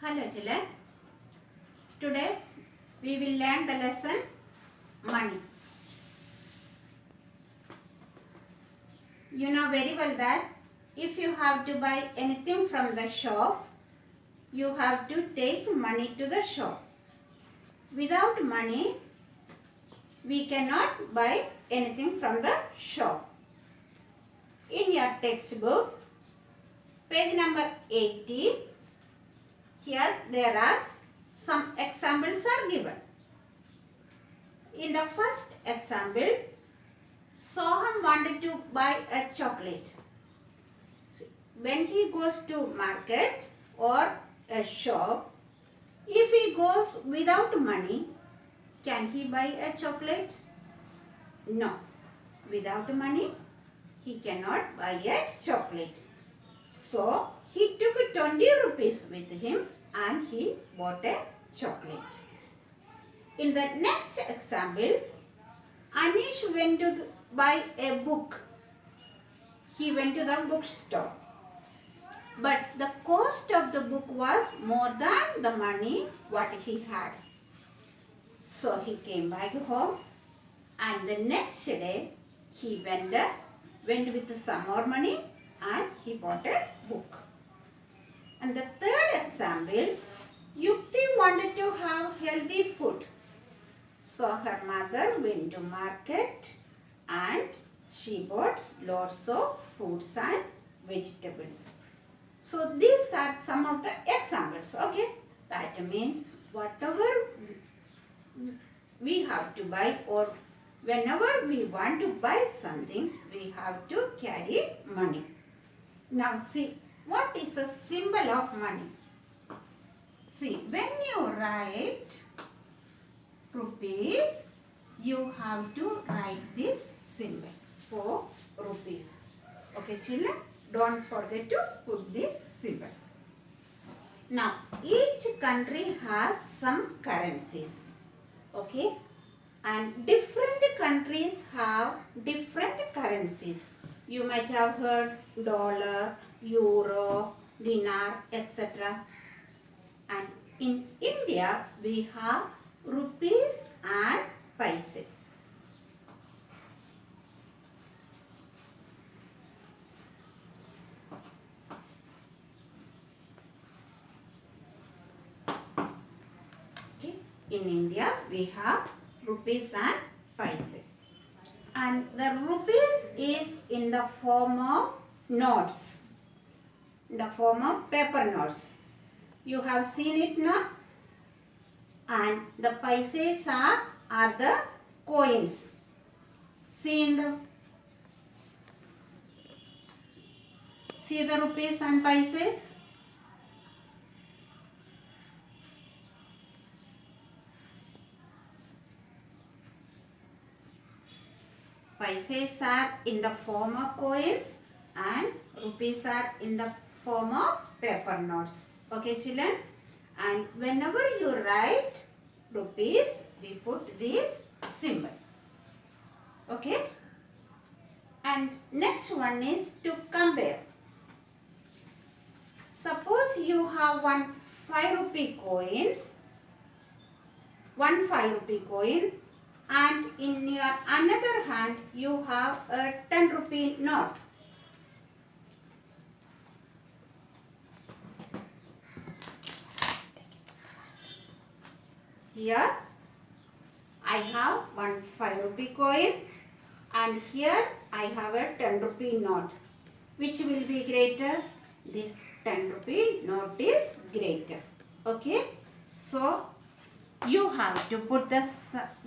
Hello children. Today we will learn the lesson money. You know very well that if you have to buy anything from the shop, you have to take money to the shop. Without money, we cannot buy anything from the shop. In your textbook, page number 80, here there are some examples are given. In the first example, Soham wanted to buy a chocolate. When he goes to market or a shop, if he goes without money, can he buy a chocolate? No. Without money, he cannot buy a chocolate. So, he took 20 rupees with him and he bought a chocolate. In the next example, Anish went to buy a book. He went to the bookstore. But the cost of the book was more than the money what he had. So he came back home and the next day he went with some more money and he bought a book. And the third example, Yukti wanted to have healthy food. So her mother went to market and she bought lots of fruits and vegetables. So these are some of the examples. Okay, that means whatever we have to buy or whenever we want to buy something, we have to carry money. Now see, what is a symbol of money? See, when you write rupees, you have to write this symbol for rupees. Okay, children, don't forget to put this symbol. Now, each country has some currencies. Okay, and different countries have different currencies. You might have heard dollar, euro, dinar, etc. And in India, we have rupees and paise. Okay. In India, we have rupees and paise. And the rupees is in the form of notes, in the form of paper notes. You have seen it now. And the paises are the coins. See the rupees and paises. Paises are in the form of coins and rupees are in the form of paper notes. Okay, children? And whenever you write rupees, we put this symbol. Okay? And next one is to compare. Suppose you have one 5 rupee coins, one 5 rupee coin, and in your another hand you have a 10 rupee note. Here I have one 5 rupee coin and here I have a 10 rupee note. Which will be greater? This 10 rupee note is greater. Okay. So you have to put the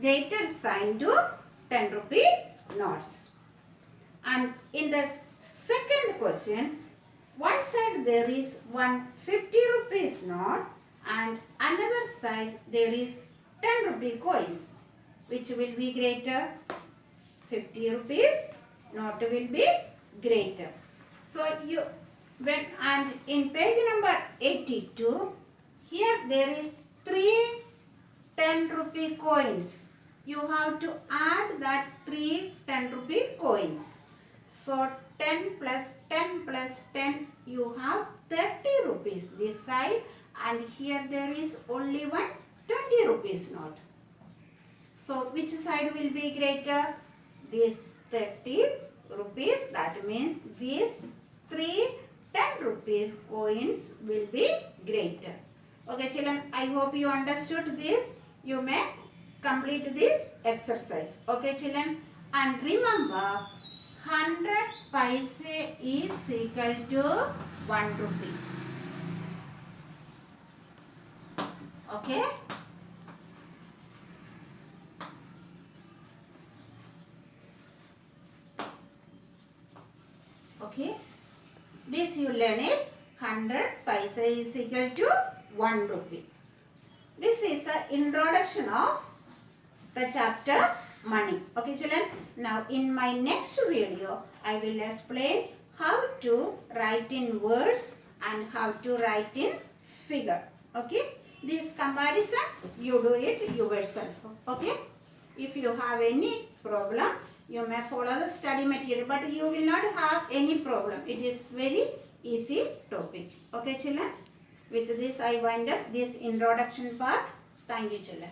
greater sign to 10 rupee notes. And in the second question, one side there is one 50 rupees note and another side there is 10 rupee coins. Which will be greater? 50 rupees note will be greater. So in page number 82, here there is 3 10 rupee coins. You have to add that 3 10 rupee coins. So 10 plus 10 plus 10, you have 30 rupees this side and here there is only one 20 rupees note. So which side will be greater? This 30 rupees, that means these 3 10 rupees coins will be greater. Okay children, I hope you understood this. You may complete this exercise. Okay children, and remember 100 paise is equal to 1 rupee. Okay. Okay. This you learn it. 100 paise is equal to 1 rupee. This is an introduction of the chapter money. Okay children. Now in my next video, I will explain how to write in words and how to write in figure. Okay. This comparison, you do it yourself. Okay. If you have any problem, you may follow the study material, but you will not have any problem. It is very easy topic. Okay children. With this I wind up this introduction part. Thank you children.